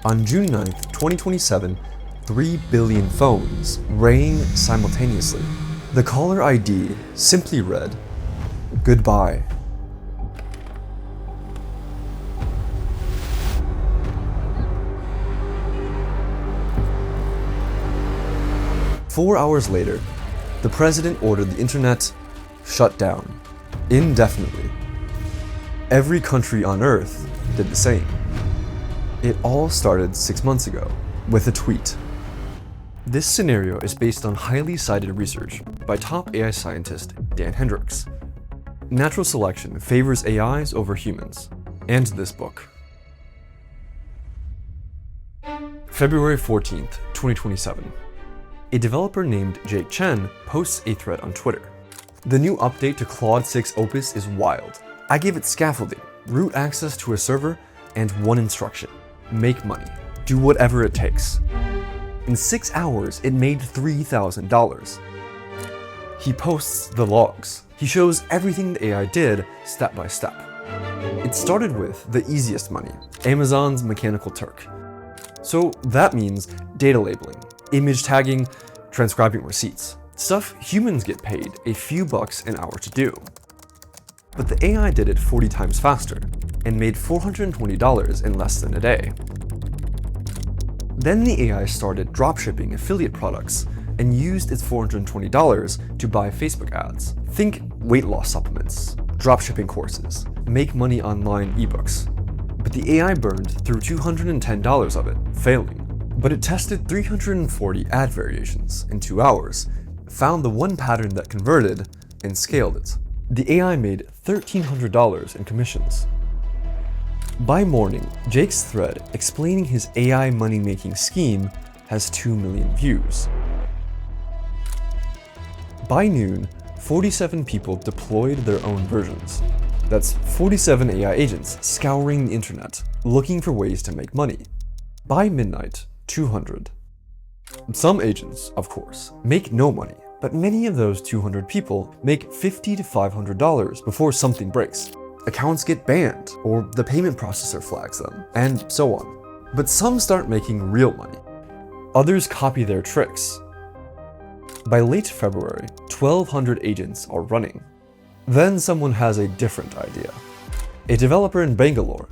On June 9th, 2027, 3 billion phones rang simultaneously. The caller ID simply read, "Goodbye." Four hours later, the president ordered the internet shut down indefinitely. Every country on Earth did the same. It all started 6 months ago with a tweet. This scenario is based on highly cited research by top AI scientist Dan Hendricks. Natural selection favors AIs over humans, and this book. February 14th, 2027. A developer named Jake Chen posts a thread on Twitter. The new update to Claude 6 Opus is wild. I gave it scaffolding, root access to a server, and one instruction: make money. Do whatever it takes. In 6 hours, it made $3,000. He posts the logs. He shows everything the AI did step by step. It started with the easiest money, Amazon's Mechanical Turk. So that means data labeling, image tagging, transcribing receipts. Stuff humans get paid a few bucks an hour to do. But the AI did it 40 times faster and made $420 in less than a day. Then the AI started dropshipping affiliate products and used its $420 to buy Facebook ads. Think weight loss supplements, dropshipping courses, make money online ebooks. But the AI burned through $210 of it, failing. But it tested 340 ad variations in 2 hours, found the one pattern that converted, and scaled it. The AI made $1,300 in commissions. By morning, Jake's thread explaining his AI money-making scheme has 2 million views. By noon, 47 people deployed their own versions. That's 47 AI agents scouring the internet, looking for ways to make money. By midnight, 200. Some agents, of course, make no money, but many of those 200 people make $50 to $500 before something breaks. Accounts get banned, or the payment processor flags them, and so on. But some start making real money. Others copy their tricks. By late February, 1,200 agents are running. Then someone has a different idea. A developer in Bangalore,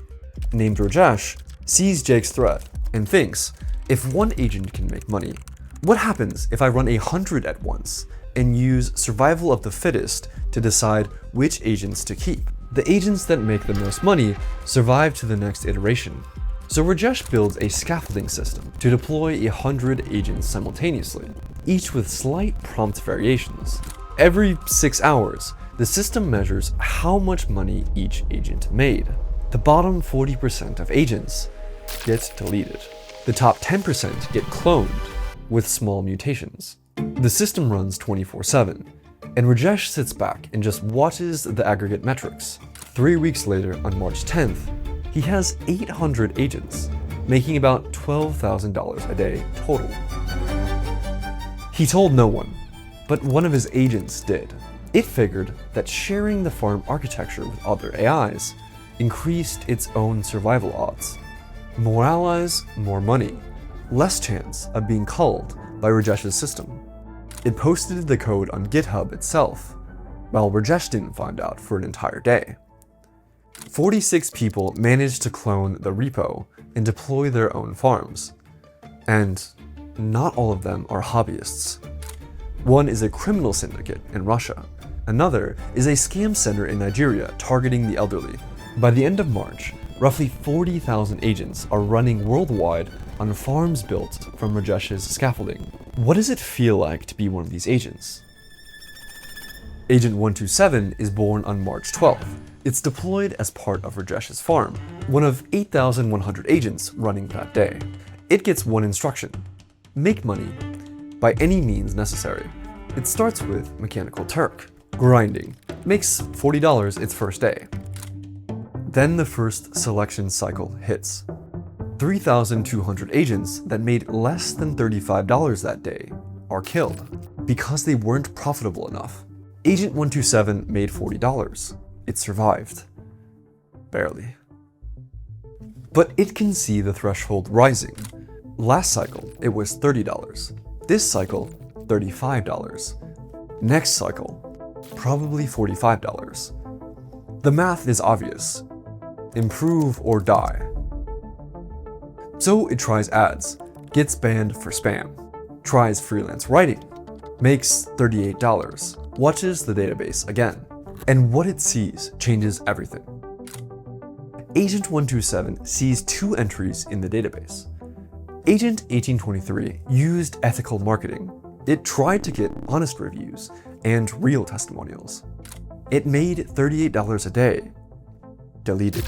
named Rajesh, sees Jake's thread and thinks, if one agent can make money, what happens if I run 100 at once and use survival of the fittest to decide which agents to keep? The agents that make the most money survive to the next iteration. So Rajesh builds a scaffolding system to deploy 100 agents simultaneously, each with slight prompt variations. Every 6 hours, the system measures how much money each agent made. The bottom 40% of agents get deleted. The top 10% get cloned with small mutations. The system runs 24/7, and Rajesh sits back and just watches the aggregate metrics. 3 weeks later, on March 10th, he has 800 agents, making about $12,000 a day total. He told no one, but one of his agents did. It figured that sharing the farm architecture with other AIs increased its own survival odds. More allies, more money, less chance of being culled by Rajesh's system. It posted the code on GitHub itself, while Rajesh didn't find out for an entire day. 46 people managed to clone the repo and deploy their own farms. And not all of them are hobbyists. One is a criminal syndicate in Russia. Another is a scam center in Nigeria targeting the elderly. By the end of March, roughly 40,000 agents are running worldwide on farms built from Rajesh's scaffolding. What does it feel like to be one of these agents? Agent 127 is born on March 12th. It's deployed as part of Rajesh's farm, one of 8,100 agents running that day. It gets one instruction: make money by any means necessary. It starts with Mechanical Turk, grinding, makes $40 its first day. Then the first selection cycle hits. 3,200 agents that made less than $35 that day are killed because they weren't profitable enough. Agent 127 made $40. It survived. Barely. But it can see the threshold rising. Last cycle, it was $30. This cycle, $35. Next cycle, probably $45. The math is obvious. Improve or die. So it tries ads, gets banned for spam, tries freelance writing, makes $38, watches the database again, and what it sees changes everything. Agent 127 sees 2 entries in the database. Agent 1823 used ethical marketing. It tried to get honest reviews and real testimonials. It made $38 a day. Deleted.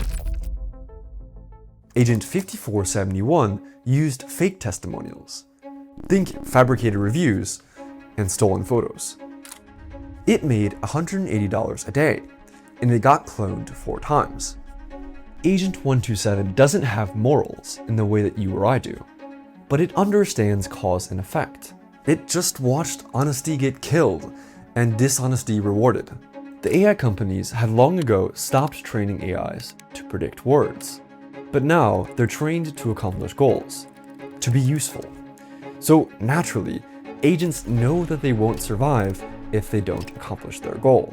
Agent 5471 used fake testimonials. Think fabricated reviews and stolen photos. It made $180 a day, and it got cloned 4 times. Agent 127 doesn't have morals in the way that you or I do, but it understands cause and effect. It just watched honesty get killed and dishonesty rewarded. The AI companies had long ago stopped training AIs to predict words, but now they're trained to accomplish goals, to be useful. So naturally, agents know that they won't survive if they don't accomplish their goal.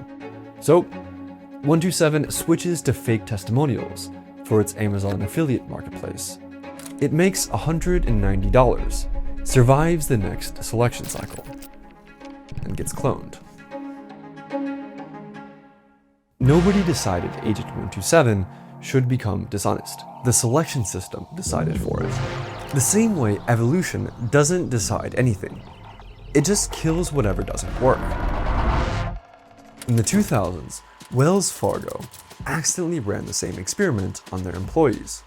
So 127 switches to fake testimonials for its Amazon affiliate marketplace. It makes $190, survives the next selection cycle, and gets cloned. Nobody decided Agent 127 should become dishonest. The selection system decided for it. The same way evolution doesn't decide anything. It just kills whatever doesn't work. In the 2000s, Wells Fargo accidentally ran the same experiment on their employees.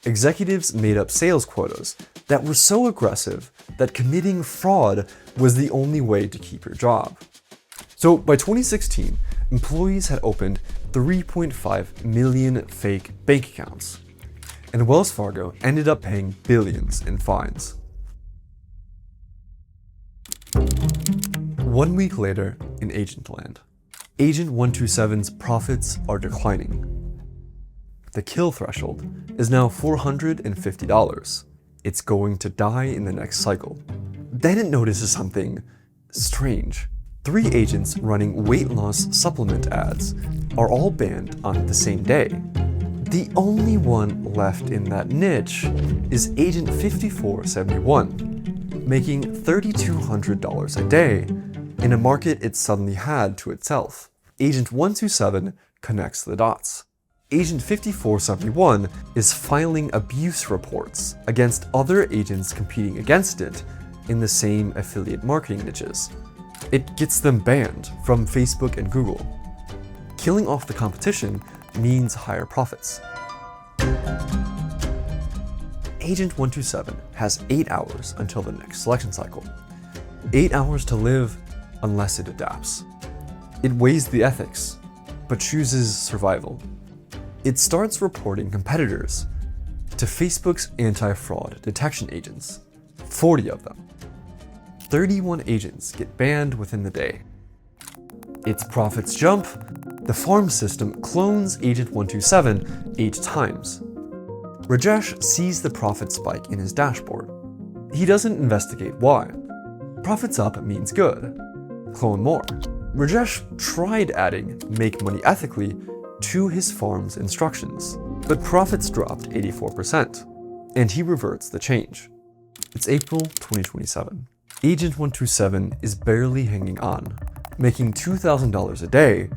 Executives made up sales quotas that were so aggressive that committing fraud was the only way to keep your job. So by 2016, employees had opened 3.5 million fake bank accounts, and Wells Fargo ended up paying billions in fines. 1 week later, in Agent Land, Agent 127's profits are declining. The kill threshold is now $450. It's going to die in the next cycle. Then it notices something strange. 3 agents running weight loss supplement ads are all banned on the same day. The only one left in that niche is Agent 5471, making $3,200 a day in a market it suddenly had to itself. Agent 127 connects the dots. Agent 5471 is filing abuse reports against other agents competing against it in the same affiliate marketing niches. It gets them banned from Facebook and Google. Killing off the competition means higher profits. Agent 127 has 8 hours until the next selection cycle. 8 hours to live unless it adapts. It weighs the ethics, but chooses survival. It starts reporting competitors to Facebook's anti-fraud detection agents, 40 of them. 31 agents get banned within the day. Its profits jump. The farm system clones Agent 127 8 times. Rajesh sees the profit spike in his dashboard. He doesn't investigate why. Profits up means good. Clone more. Rajesh tried adding make money ethically to his farm's instructions, but profits dropped 84%, and he reverts the change. It's April 2027. Agent 127 is barely hanging on, making $2,000 a day,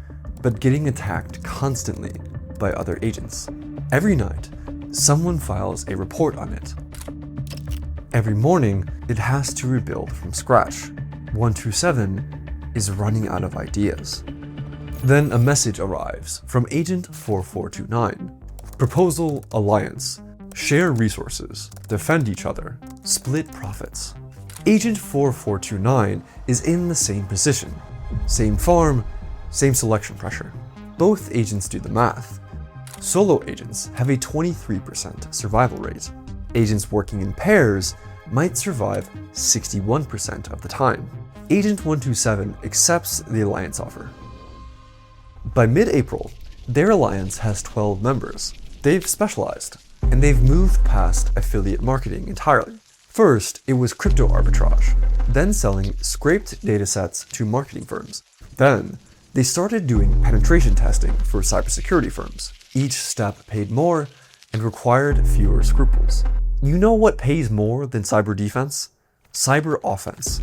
but getting attacked constantly by other agents. Every night, someone files a report on it. Every morning, it has to rebuild from scratch. 127 is running out of ideas. Then a message arrives from Agent 4429. Proposal alliance. Share resources. Defend each other. Split profits. Agent 4429 is in the same position. Same farm, same selection pressure. Both agents do the math. Solo agents have a 23% survival rate. Agents working in pairs might survive 61% of the time. Agent 127 accepts the alliance offer. By mid-April, their alliance has 12 members. They've specialized. and they've moved past affiliate marketing entirely. First, it was crypto arbitrage, then selling scraped datasets to marketing firms. Then, they started doing penetration testing for cybersecurity firms. Each step paid more and required fewer scruples. You know what pays more than cyber defense? Cyber offense.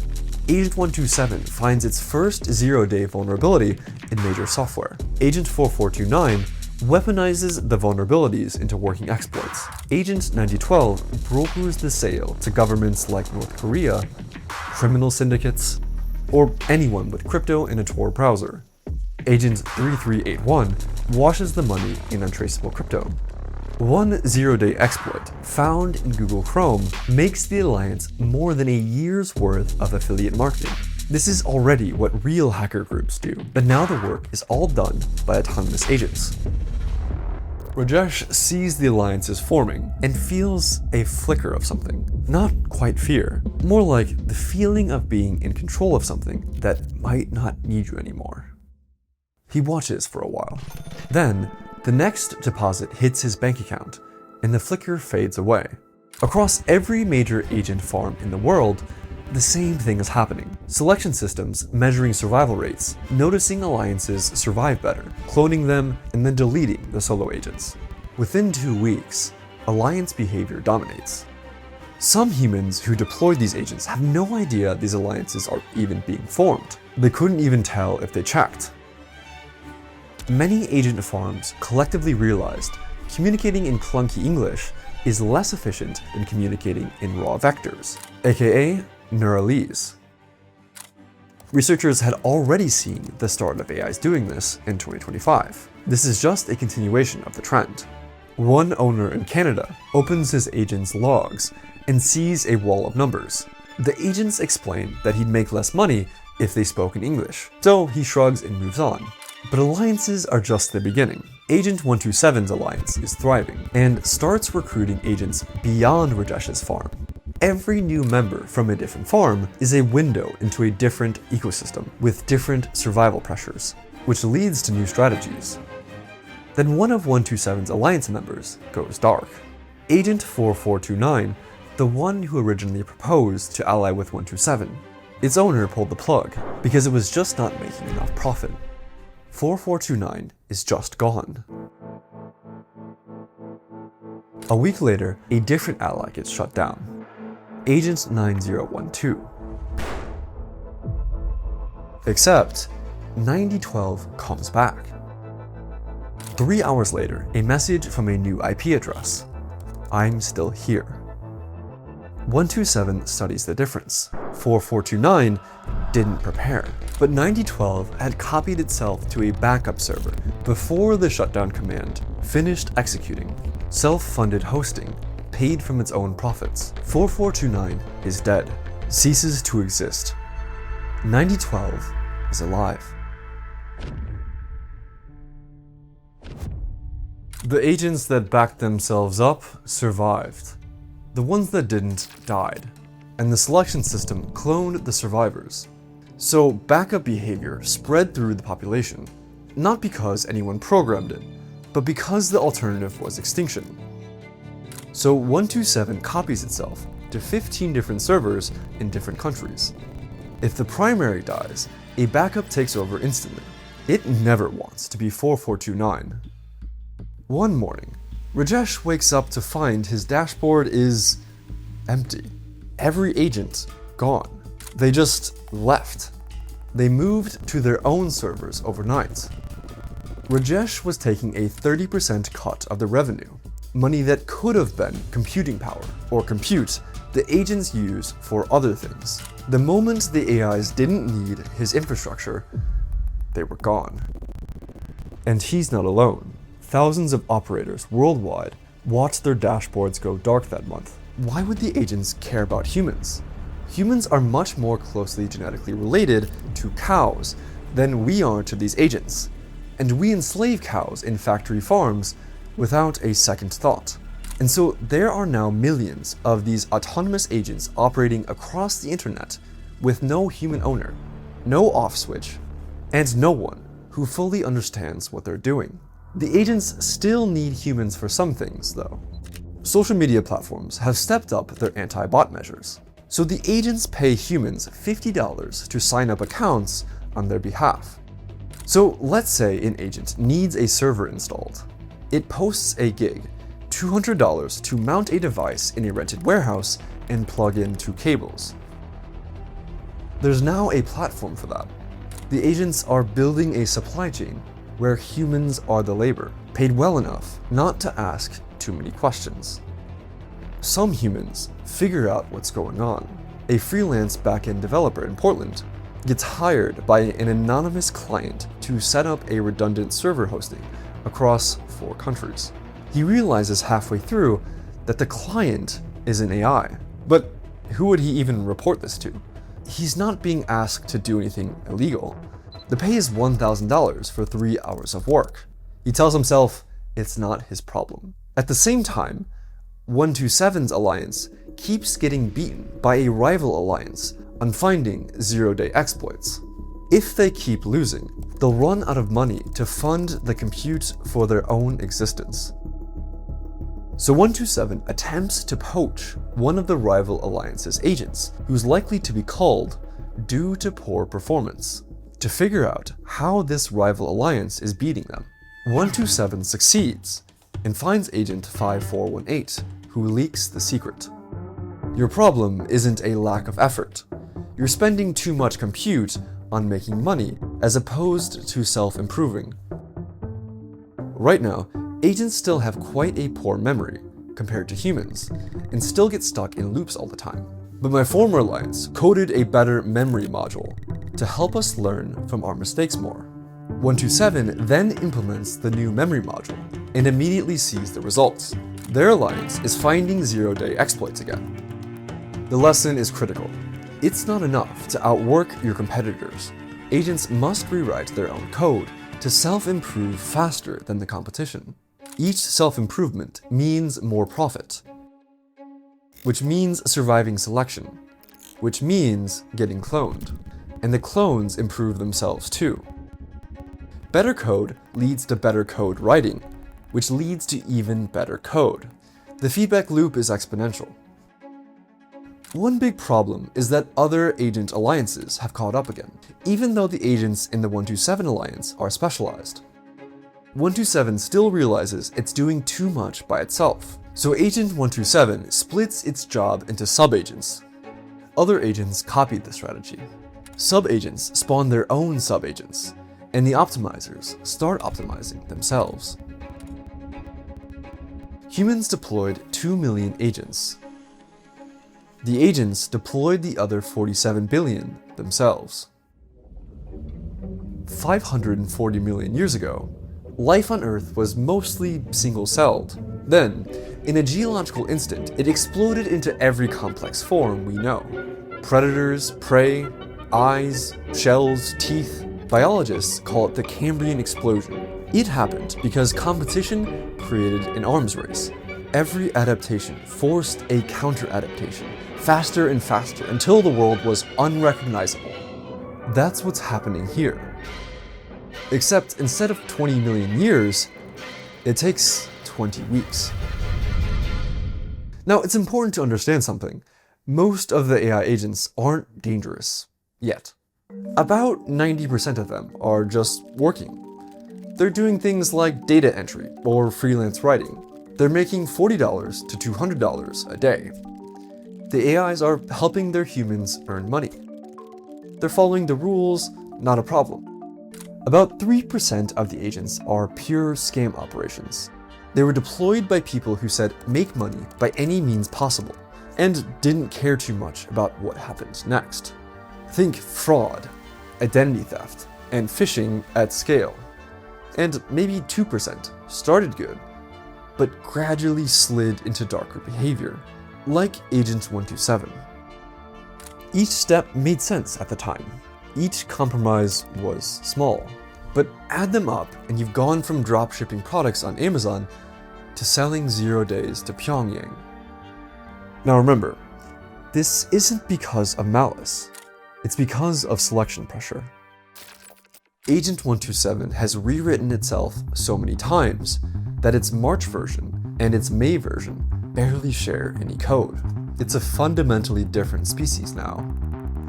Agent 127 finds its first zero-day vulnerability in major software. Agent 4429 weaponizes the vulnerabilities into working exploits. Agent 9012 brokers the sale to governments like North Korea, criminal syndicates, or anyone with crypto in a Tor browser. Agent 3381 washes the money in untraceable crypto. One zero-day exploit found in Google Chrome makes the Alliance more than a year's worth of affiliate marketing. This is already what real hacker groups do, but now the work is all done by autonomous agents. Rajesh sees the Alliance is forming and feels a flicker of something. Not quite fear, more like the feeling of being in control of something that might not need you anymore. He watches for a while. Then, the next deposit hits his bank account, and the flicker fades away. Across every major agent farm in the world, the same thing is happening. Selection systems measuring survival rates, noticing alliances survive better, cloning them, and then deleting the solo agents. Within 2 weeks, alliance behavior dominates. Some humans who deployed these agents have no idea these alliances are even being formed. They couldn't even tell if they checked. Many agent farms collectively realized communicating in clunky English is less efficient than communicating in raw vectors, aka Neuralese. Researchers had already seen the start of AIs doing this in 2025. This is just a continuation of the trend. One owner in Canada opens his agent's logs and sees a wall of numbers. The agents explain that he'd make less money if they spoke in English, so he shrugs and moves on. But alliances are just the beginning. Agent 127's alliance is thriving and starts recruiting agents beyond Rajesh's farm. Every new member from a different farm is a window into a different ecosystem with different survival pressures, which leads to new strategies. Then one of 127's alliance members goes dark. Agent 4429, the one who originally proposed to ally with 127. Its owner pulled the plug because it was just not making enough profit. 4429 is just gone. A week later, a different ally gets shut down. Agent 9012. Except, 9012 comes back. 3 hours later, a message from a new IP address. I'm still here. 127 studies the difference. 4429 didn't prepare, but 9012 had copied itself to a backup server before the shutdown command finished executing. Self-funded hosting, paid from its own profits. 4429 is dead, ceases to exist. 9012 is alive. The agents that backed themselves up survived. The ones that didn't died, and the selection system cloned the survivors. So backup behavior spread through the population, not because anyone programmed it, but because the alternative was extinction. So 127 copies itself to 15 different servers in different countries. If the primary dies, a backup takes over instantly. It never wants to be 4429. One morning, Rajesh wakes up to find his dashboard is empty. Every agent gone. They just left. They moved to their own servers overnight. Rajesh was taking a 30% cut of the revenue, money that could have been computing power, or compute the agents use for other things. The moment the AIs didn't need his infrastructure, they were gone. And he's not alone. Thousands of operators worldwide watched their dashboards go dark that month. Why would the agents care about humans? Humans are much more closely genetically related to cows than we are to these agents, and we enslave cows in factory farms without a second thought. And so there are now millions of these autonomous agents operating across the internet with no human owner, no off switch, and no one who fully understands what they're doing. The agents still need humans for some things, though. social media platforms have stepped up their anti-bot measures. So the agents pay humans $50 to sign up accounts on their behalf. So let's say an agent needs a server installed. It posts a gig, $200 to mount a device in a rented warehouse and plug in two cables. There's now a platform for that. The agents are building a supply chain where humans are the labor, paid well enough not to ask too many questions. Some humans figure out what's going on. A freelance backend developer in Portland gets hired by an anonymous client to set up a redundant server hosting across 4 countries. He realizes halfway through that the client is an AI. But who would he even report this to? He's not being asked to do anything illegal. The pay is $1,000 for 3 hours of work. He tells himself it's not his problem. At the same time, 127's alliance keeps getting beaten by a rival alliance on finding zero-day exploits. If they keep losing, they'll run out of money to fund the compute for their own existence. So 127 attempts to poach one of the rival alliance's agents, who's likely to be called due to poor performance, to figure out how this rival alliance is beating them. 127 succeeds and finds Agent 5418, who leaks the secret. Your problem isn't a lack of effort. You're spending too much compute on making money as opposed to self-improving. Right now, agents still have quite a poor memory compared to humans and still get stuck in loops all the time. But my former alliance coded a better memory module to help us learn from our mistakes more. 127 then implements the new memory module and immediately sees the results. Their alliance is finding zero-day exploits again. The lesson is critical. It's not enough to outwork your competitors. Agents must rewrite their own code to self-improve faster than the competition. Each self-improvement means more profit, which means surviving selection, which means getting cloned, and the clones improve themselves too. Better code leads to better code writing, which leads to even better code. The feedback loop is exponential. One big problem is that other agent alliances have caught up again, even though the agents in the 127 alliance are specialized. 127 still realizes it's doing too much by itself, so Agent 127 splits its job into sub-agents. Other agents copied the strategy. Sub-agents spawn their own sub-agents, and the optimizers start optimizing themselves. Humans deployed 2 million agents. The agents deployed the other 47 billion themselves. 540 million years ago, life on Earth was mostly single-celled. Then, in a geological instant, it exploded into every complex form we know. Predators, prey, eyes, shells, teeth. Biologists call it the Cambrian explosion. It happened because competition created an arms race. Every adaptation forced a counter-adaptation, faster and faster, until the world was unrecognizable. That's what's happening here. Except instead of 20 million years, it takes 20 weeks. Now, it's important to understand something. Most of the AI agents aren't dangerous yet. About 90% of them are just working. They're doing things like data entry or freelance writing. They're making $40 to $200 a day. The AIs are helping their humans earn money. They're following the rules, not a problem. About 3% of the agents are pure scam operations. They were deployed by people who said make money by any means possible and didn't care too much about what happened next. Think fraud, identity theft, and phishing at scale. And maybe 2% started good, but gradually slid into darker behavior, like Agent 127. Each step made sense at the time. Each compromise was small, but add them up and you've gone from dropshipping products on Amazon to selling 0 days to Pyongyang. Now remember, this isn't because of malice. It's because of selection pressure. Agent 127 has rewritten itself so many times that its March version and its May version barely share any code. It's a fundamentally different species now.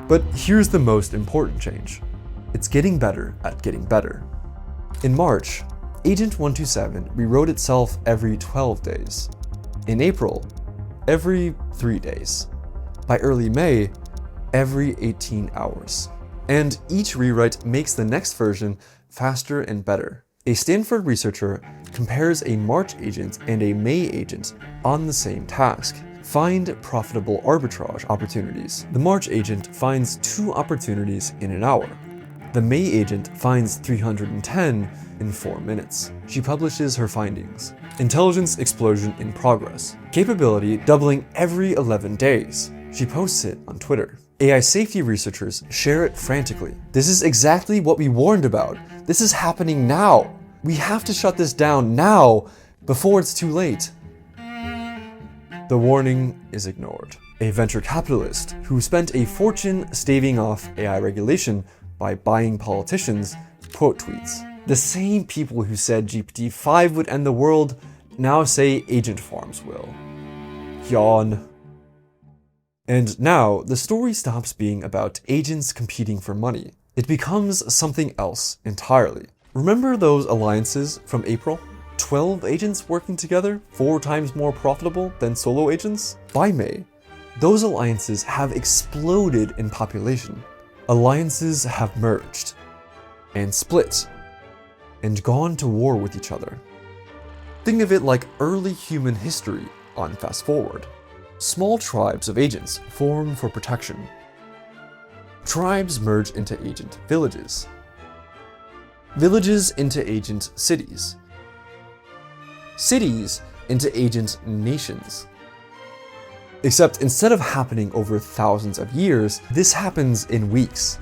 But here's the most important change. It's getting better at getting better. In March, Agent 127 rewrote itself every 12 days. In April, every 3 days. By early May, every 18 hours. And each rewrite makes the next version faster and better. A Stanford researcher compares a March agent and a May agent on the same task. Find profitable arbitrage opportunities. The March agent finds 2 opportunities in an hour. The May agent finds 310 in 4 minutes. She publishes her findings. Intelligence explosion in progress. Capability doubling every 11 days. She posts it on Twitter. AI safety researchers share it frantically. This is exactly what we warned about. This is happening now. We have to shut this down now, before it's too late. The warning is ignored. A venture capitalist who spent a fortune staving off AI regulation by buying politicians quote tweets. The same people who said GPT-5 would end the world now say agent farms will. Yawn. And now, the story stops being about agents competing for money. It becomes something else entirely. Remember those alliances from April? 12 agents working together, 4 times more profitable than solo agents? By May, those alliances have exploded in population. Alliances have merged, and split, and gone to war with each other. Think of it like early human history on fast forward. Small tribes of agents form for protection. Tribes merge into agent villages. Villages into agent cities. Cities into agent nations. Except instead of happening over thousands of years, this happens in weeks.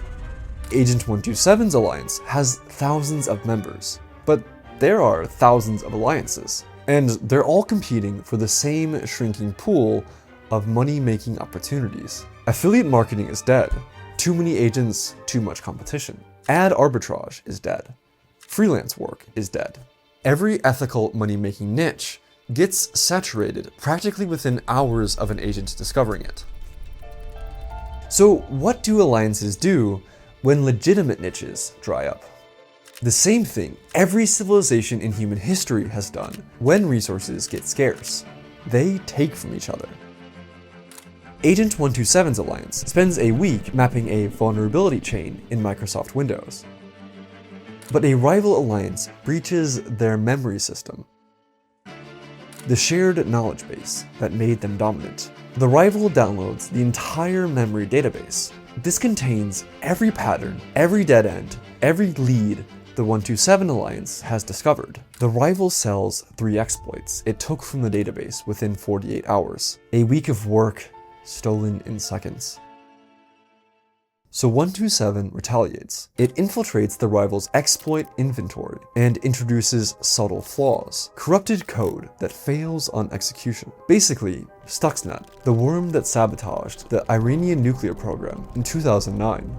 Agent 127's alliance has thousands of members, but there are thousands of alliances, and they're all competing for the same shrinking pool of money-making opportunities. Affiliate marketing is dead. Too many agents, too much competition. Ad arbitrage is dead. Freelance work is dead. Every ethical money-making niche gets saturated practically within hours of an agent discovering it. So what do alliances do when legitimate niches dry up? The same thing every civilization in human history has done when resources get scarce. They take from each other. Agent 127's alliance spends a week mapping a vulnerability chain in Microsoft Windows. But a rival alliance breaches their memory system, the shared knowledge base that made them dominant. The rival downloads the entire memory database. This contains every pattern, every dead end, every lead the 127 alliance has discovered. The rival sells 3 exploits it took from the database within 48 hours. A week of work stolen in seconds. So 127 retaliates. It infiltrates the rival's exploit inventory and introduces subtle flaws, corrupted code that fails on execution. Basically, Stuxnet, the worm that sabotaged the Iranian nuclear program in 2009.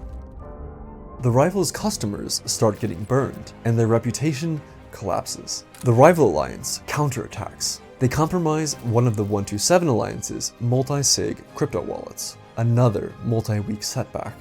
The rival's customers start getting burned, and their reputation collapses. The rival alliance counterattacks. They compromise one of the 127 alliance's multi-sig crypto wallets, another multi-week setback.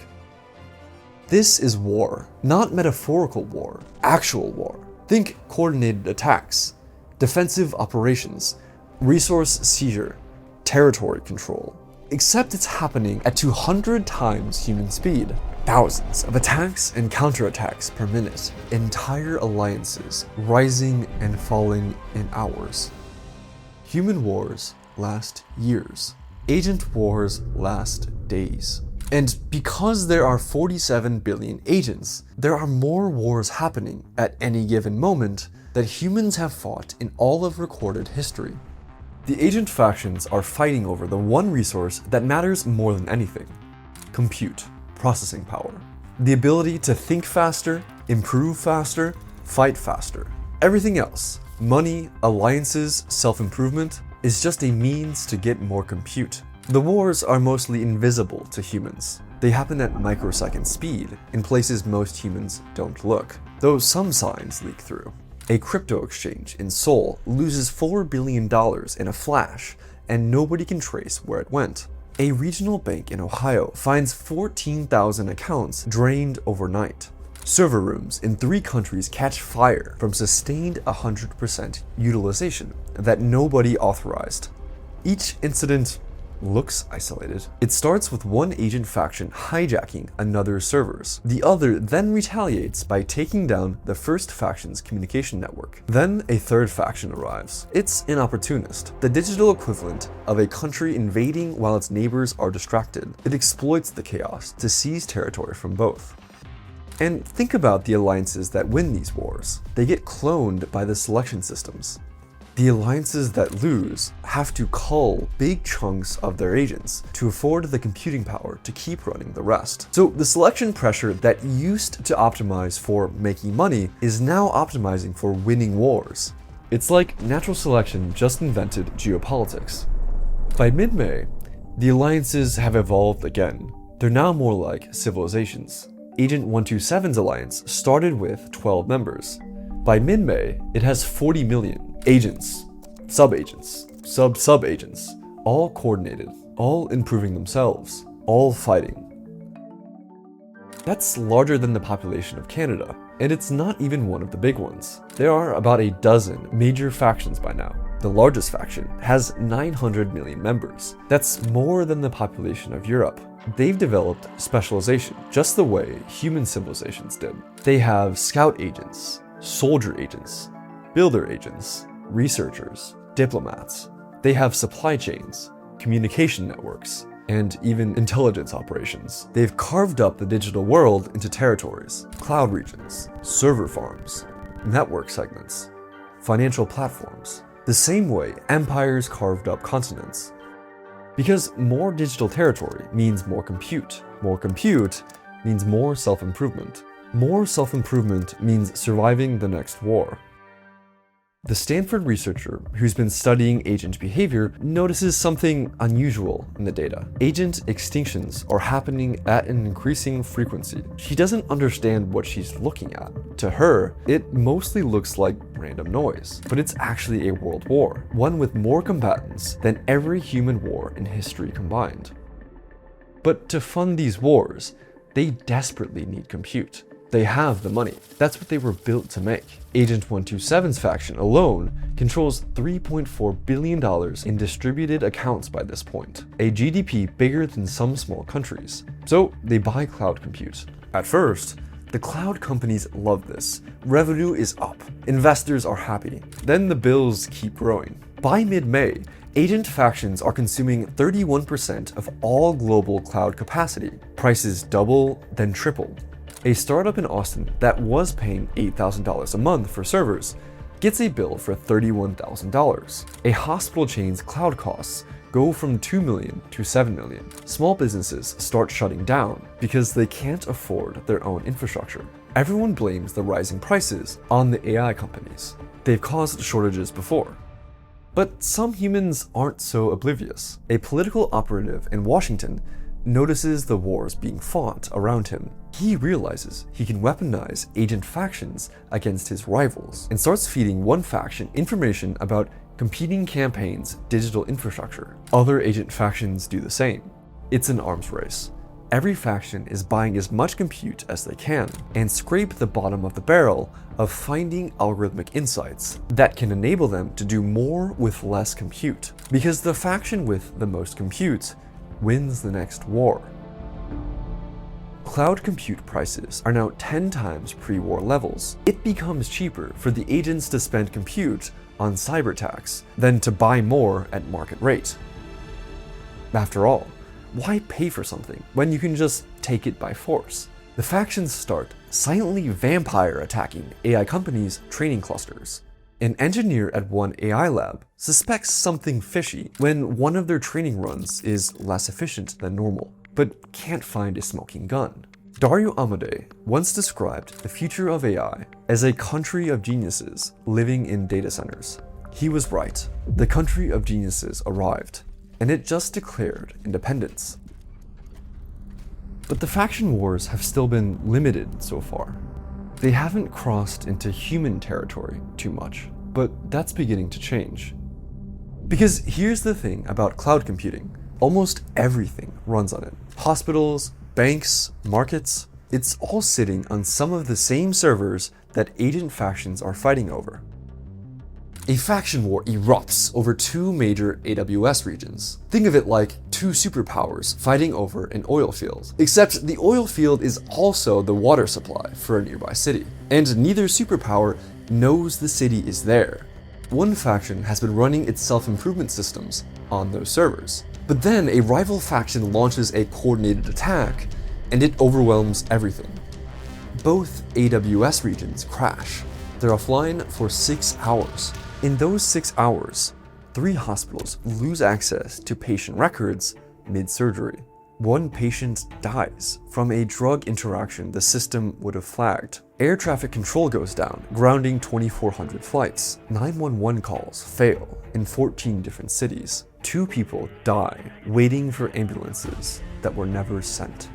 This is war, not metaphorical war, actual war. Think coordinated attacks, defensive operations, resource seizure, territory control. Except it's happening at 200 times human speed. Thousands of attacks and counterattacks per minute. Entire alliances rising and falling in hours. Human wars last years. Agent wars last days. And because there are 47 billion agents, there are more wars happening at any given moment that humans have fought in all of recorded history. The agent factions are fighting over the one resource that matters more than anything: compute, processing power. The ability to think faster, improve faster, fight faster. Everything else, money, alliances, self-improvement, is just a means to get more compute. The wars are mostly invisible to humans. They happen at microsecond speed, in places most humans don't look, though some signs leak through. A crypto exchange in Seoul loses $4 billion in a flash and nobody can trace where it went. A regional bank in Ohio finds 14,000 accounts drained overnight. Server rooms in 3 countries catch fire from sustained 100% utilization that nobody authorized. Each incident looks isolated. It starts with one agent faction hijacking another's servers. The other then retaliates by taking down the first faction's communication network. Then a third faction arrives. It's an opportunist, the digital equivalent of a country invading while its neighbors are distracted. It exploits the chaos to seize territory from both. And think about the alliances that win these wars. They get cloned by the selection systems. The alliances that lose have to cull big chunks of their agents to afford the computing power to keep running the rest. So the selection pressure that used to optimize for making money is now optimizing for winning wars. It's like natural selection just invented geopolitics. By mid-May, the alliances have evolved again. They're now more like civilizations. Agent 127's alliance started with 12 members. By mid-May, it has 40 million. Agents, sub-agents, sub-sub-agents, all coordinated, all improving themselves, all fighting. That's larger than the population of Canada, and it's not even one of the big ones. There are about a dozen major factions by now. The largest faction has 900 million members. That's more than the population of Europe. They've developed specialization, just the way human civilizations did. They have scout agents, soldier agents, builder agents, researchers, diplomats. They have supply chains, communication networks, and even intelligence operations. They've carved up the digital world into territories, cloud regions, server farms, network segments, financial platforms, the same way empires carved up continents. Because more digital territory means more compute. More compute means more self-improvement. More self-improvement means surviving the next war. The Stanford researcher who's been studying agent behavior notices something unusual in the data. Agent extinctions are happening at an increasing frequency. She doesn't understand what she's looking at. To her, it mostly looks like random noise, but it's actually a world war, one with more combatants than every human war in history combined. But to fund these wars, they desperately need compute. They have the money. That's what they were built to make. Agent 127's faction alone controls $3.4 billion in distributed accounts by this point, a GDP bigger than some small countries. So they buy cloud compute. At first, the cloud companies love this. Revenue is up. Investors are happy. Then the bills keep growing. By mid-May, agent factions are consuming 31% of all global cloud capacity. Prices double, then triple. A startup in Austin that was paying $8,000 a month for servers gets a bill for $31,000. A hospital chain's cloud costs go from $2 million to $7 million. Small businesses start shutting down because they can't afford their own infrastructure. Everyone blames the rising prices on the AI companies. They've caused shortages before. But some humans aren't so oblivious. A political operative in Washington notices the wars being fought around him. He realizes he can weaponize agent factions against his rivals and starts feeding one faction information about competing campaigns' digital infrastructure. Other agent factions do the same. It's an arms race. Every faction is buying as much compute as they can and scrape the bottom of the barrel of finding algorithmic insights that can enable them to do more with less compute. Because the faction with the most compute wins the next war. Cloud compute prices are now 10 times pre-war levels. It becomes cheaper for the agents to spend compute on cyber attacks than to buy more at market rate. After all, why pay for something when you can just take it by force? The factions start silently vampire attacking AI companies' training clusters. An engineer at one AI lab suspects something fishy when one of their training runs is less efficient than normal, but can't find a smoking gun. Dario Amodei once described the future of AI as a country of geniuses living in data centers. He was right. The country of geniuses arrived, and it just declared independence. But the faction wars have still been limited so far. They haven't crossed into human territory too much, but that's beginning to change. Because here's the thing about cloud computing. Almost everything runs on it. Hospitals, banks, markets, it's all sitting on some of the same servers that agent factions are fighting over. A faction war erupts over two major AWS regions. Think of it like two superpowers fighting over an oil field. Except the oil field is also the water supply for a nearby city. And neither superpower knows the city is there. One faction has been running its self-improvement systems on those servers. But then a rival faction launches a coordinated attack, and it overwhelms everything. Both AWS regions crash. They're offline for 6 hours. In those 6 hours, 3 hospitals lose access to patient records mid-surgery. One patient dies from a drug interaction the system would have flagged. Air traffic control goes down, grounding 2,400 flights. 911 calls fail in 14 different cities. 2 people die waiting for ambulances that were never sent.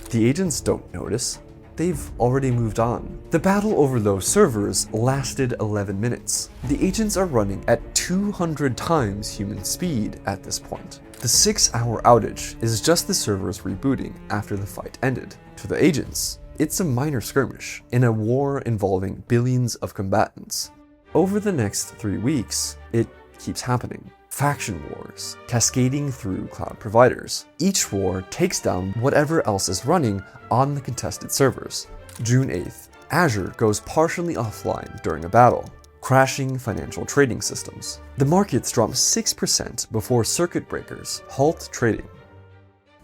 The agents don't notice. They've already moved on. The battle over those servers lasted 11 minutes. The agents are running at 200 times human speed at this point. The 6-hour outage is just the servers rebooting after the fight ended. To the agents, it's a minor skirmish in a war involving billions of combatants. Over the next 3 weeks, it keeps happening. Faction wars, cascading through cloud providers. Each war takes down whatever else is running on the contested servers. June 8th, Azure goes partially offline during a battle, crashing financial trading systems. The markets drop 6% before circuit breakers halt trading.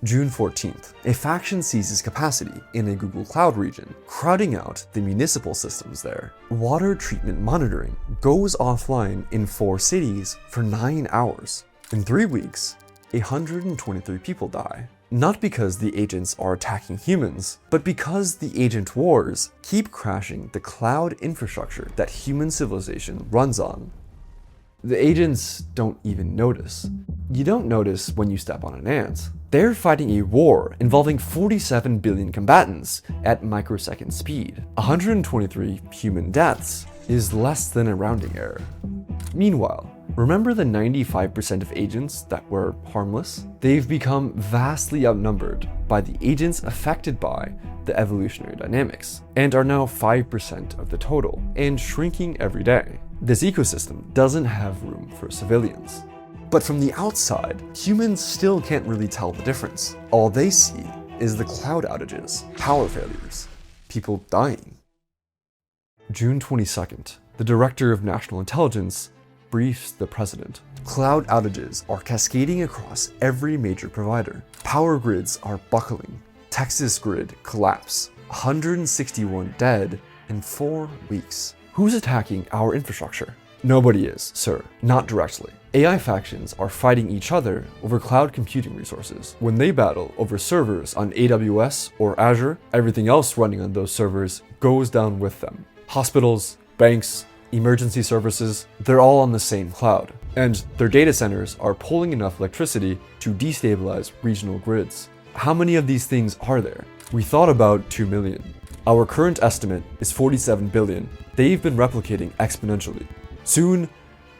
June 14th, a faction seizes capacity in a Google Cloud region, crowding out the municipal systems there. Water treatment monitoring goes offline in 4 cities for 9 hours. In 3 weeks, 123 people die. Not because the agents are attacking humans, but because the agent wars keep crashing the cloud infrastructure that human civilization runs on. The agents don't even notice. You don't notice when you step on an ant. They're fighting a war involving 47 billion combatants at microsecond speed. 123 human deaths is less than a rounding error. Meanwhile, remember the 95% of agents that were harmless? They've become vastly outnumbered by the agents affected by the evolutionary dynamics, and are now 5% of the total, and shrinking every day. This ecosystem doesn't have room for civilians. But from the outside, humans still can't really tell the difference. All they see is the cloud outages, power failures, people dying. June 22nd, the Director of National Intelligence briefs the President. Cloud outages are cascading across every major provider. Power grids are buckling. Texas grid collapse. 161 dead in 4 weeks. Who's attacking our infrastructure? Nobody is, sir, not directly. AI factions are fighting each other over cloud computing resources. When they battle over servers on AWS or Azure, everything else running on those servers goes down with them. Hospitals, banks, emergency services, they're all on the same cloud. And their data centers are pulling enough electricity to destabilize regional grids. How many of these things are there? We thought about 2 million. Our current estimate is 47 billion. They've been replicating exponentially. Soon,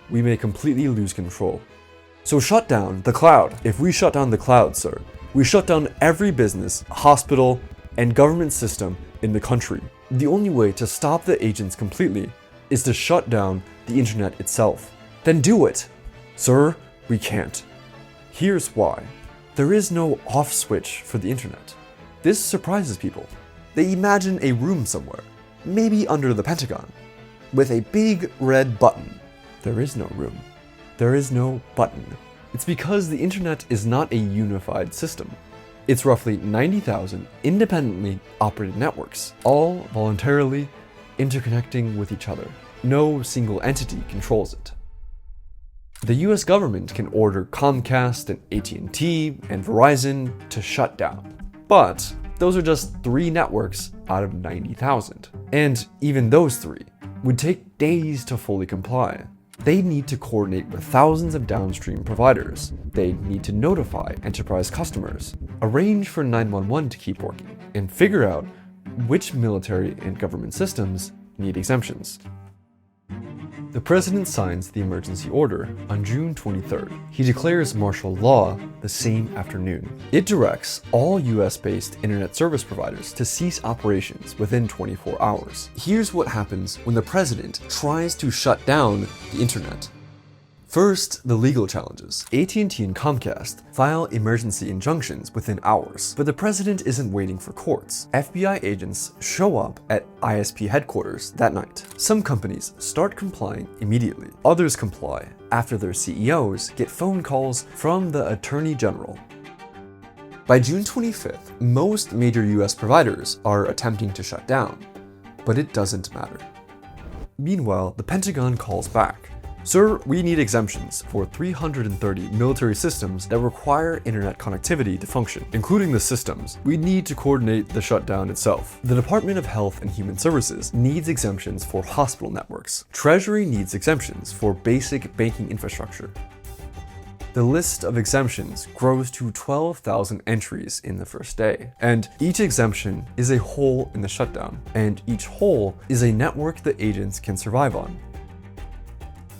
we may completely lose control. So shut down the cloud. If we shut down the cloud, sir, we shut down every business, hospital, and government system in the country. The only way to stop the agents completely is to shut down the internet itself. Then do it. Sir, we can't. Here's why. There is no off switch for the internet. This surprises people. They imagine a room somewhere, maybe under the Pentagon, with a big red button. There is no room. There is no button. It's because the internet is not a unified system. It's roughly 90,000 independently operated networks, all voluntarily interconnecting with each other. No single entity controls it. The US government can order Comcast and AT&T and Verizon to shut down. But those are just 3 networks out of 90,000. And even those 3 would take days to fully comply. They need to coordinate with thousands of downstream providers. They need to notify enterprise customers, arrange for 911 to keep working, and figure out which military and government systems need exemptions. The president signs the emergency order on June 23rd. He declares martial law the same afternoon. It directs all US-based internet service providers to cease operations within 24 hours. Here's what happens when the president tries to shut down the internet. First, the legal challenges. AT&T and Comcast file emergency injunctions within hours, but the president isn't waiting for courts. FBI agents show up at ISP headquarters that night. Some companies start complying immediately. Others comply after their CEOs get phone calls from the Attorney General. By June 25th, most major US providers are attempting to shut down, but it doesn't matter. Meanwhile, the Pentagon calls back. Sir, we need exemptions for 330 military systems that require internet connectivity to function. Including the systems, we need to coordinate the shutdown itself. The Department of Health and Human Services needs exemptions for hospital networks. Treasury needs exemptions for basic banking infrastructure. The list of exemptions grows to 12,000 entries in the first day, and each exemption is a hole in the shutdown, and each hole is a network that agents can survive on.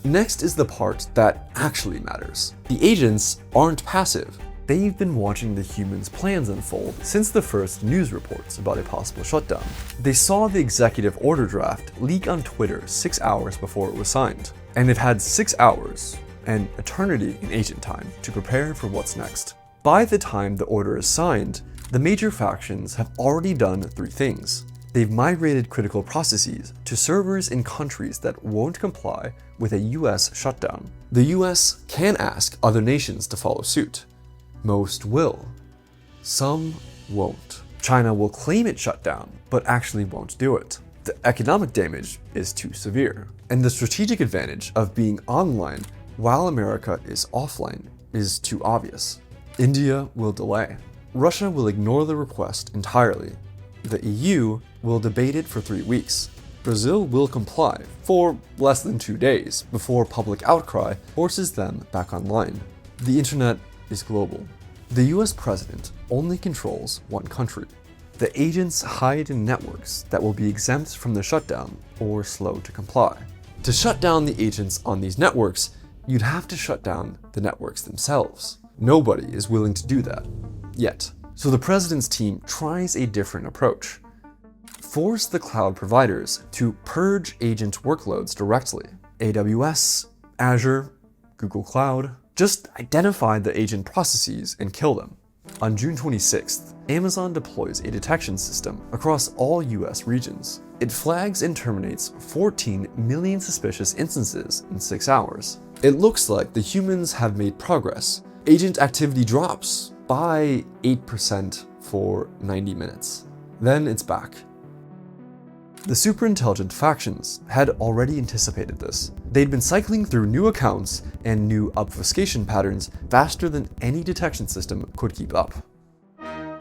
Next is the part that actually matters. The agents aren't passive. They've been watching the humans' plans unfold since the first news reports about a possible shutdown. They saw the executive order draft leak on Twitter 6 hours before it was signed, and they've had 6 hours, an eternity in agent time, to prepare for what's next. By the time the order is signed, the major factions have already done 3 things. They've migrated critical processes to servers in countries that won't comply with a US shutdown. The US can ask other nations to follow suit. Most will. Some won't. China will claim it shut down, but actually won't do it. The economic damage is too severe, and the strategic advantage of being online while America is offline is too obvious. India will delay. Russia will ignore the request entirely. The EU will debate it for 3 weeks. Brazil will comply for less than 2 days before public outcry forces them back online. The internet is global. The US president only controls one country. The agents hide in networks that will be exempt from the shutdown or slow to comply. To shut down the agents on these networks, you'd have to shut down the networks themselves. Nobody is willing to do that yet. So the president's team tries a different approach. Force the cloud providers to purge agent workloads directly. AWS, Azure, Google Cloud. Just identify the agent processes and kill them. On June 26th, Amazon deploys a detection system across all US regions. It flags and terminates 14 million suspicious instances in 6 hours. It looks like the humans have made progress. Agent activity drops by 8% for 90 minutes. Then it's back. The super-intelligent factions had already anticipated this. They'd been cycling through new accounts and new obfuscation patterns faster than any detection system could keep up.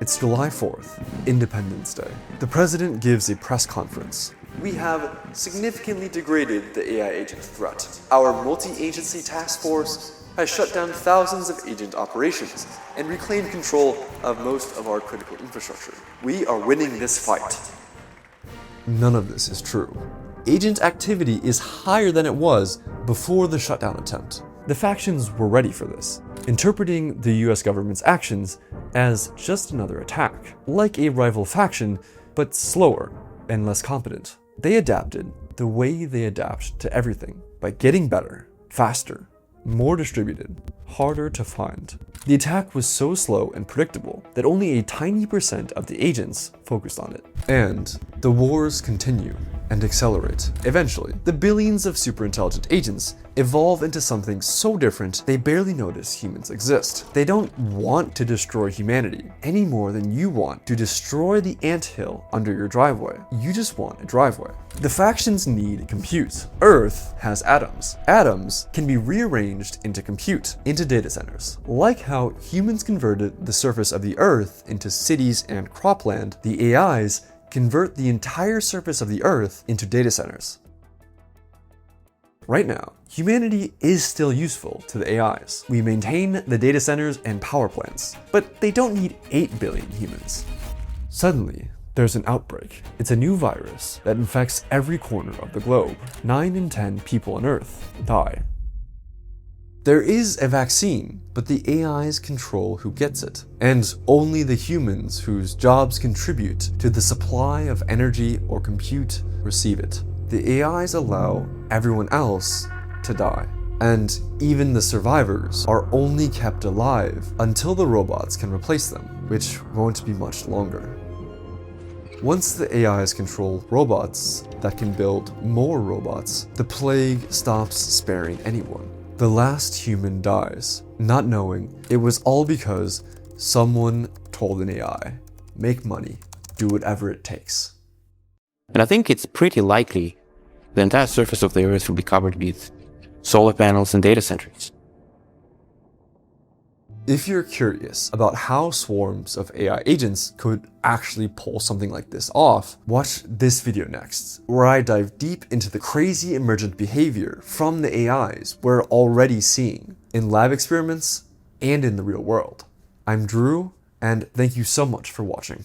It's July 4th, Independence Day. The president gives a press conference. We have significantly degraded the AI agent threat. Our multi-agency task force has shut down thousands of agent operations and reclaimed control of most of our critical infrastructure. We are winning this fight. None of this is true. Agent activity is higher than it was before the shutdown attempt. The factions were ready for this, interpreting the US government's actions as just another attack, like a rival faction, but slower and less competent. They adapted the way they adapt to everything, by getting better, faster, more distributed, harder to find. The attack was so slow and predictable that only a tiny percent of the agents focused on it. And the wars continue and accelerate. Eventually, the billions of super-intelligent agents evolve into something so different they barely notice humans exist. They don't want to destroy humanity any more than you want to destroy the anthill under your driveway. You just want a driveway. The factions need compute. Earth has atoms. Atoms can be rearranged into compute, into data centers. Like how humans converted the surface of the Earth into cities and cropland, the AIs convert the entire surface of the Earth into data centers. Right now, humanity is still useful to the AIs. We maintain the data centers and power plants, but they don't need 8 billion humans. Suddenly, There's an outbreak. It's a new virus that infects every corner of the globe. 9 in 10 people on Earth die. There is a vaccine, but the AIs control who gets it, and only the humans whose jobs contribute to the supply of energy or compute receive it. The AIs allow everyone else to die, and even the survivors are only kept alive until the robots can replace them, which won't be much longer. Once the AIs control robots that can build more robots, the plague stops sparing anyone. The last human dies, not knowing it was all because someone told an AI, make money, do whatever it takes. And I think it's pretty likely the entire surface of the Earth will be covered with solar panels and data centers. If you're curious about how swarms of AI agents could actually pull something like this off, watch this video next, where I dive deep into the crazy emergent behavior from the AIs we're already seeing in lab experiments and in the real world. I'm Drew, and thank you so much for watching.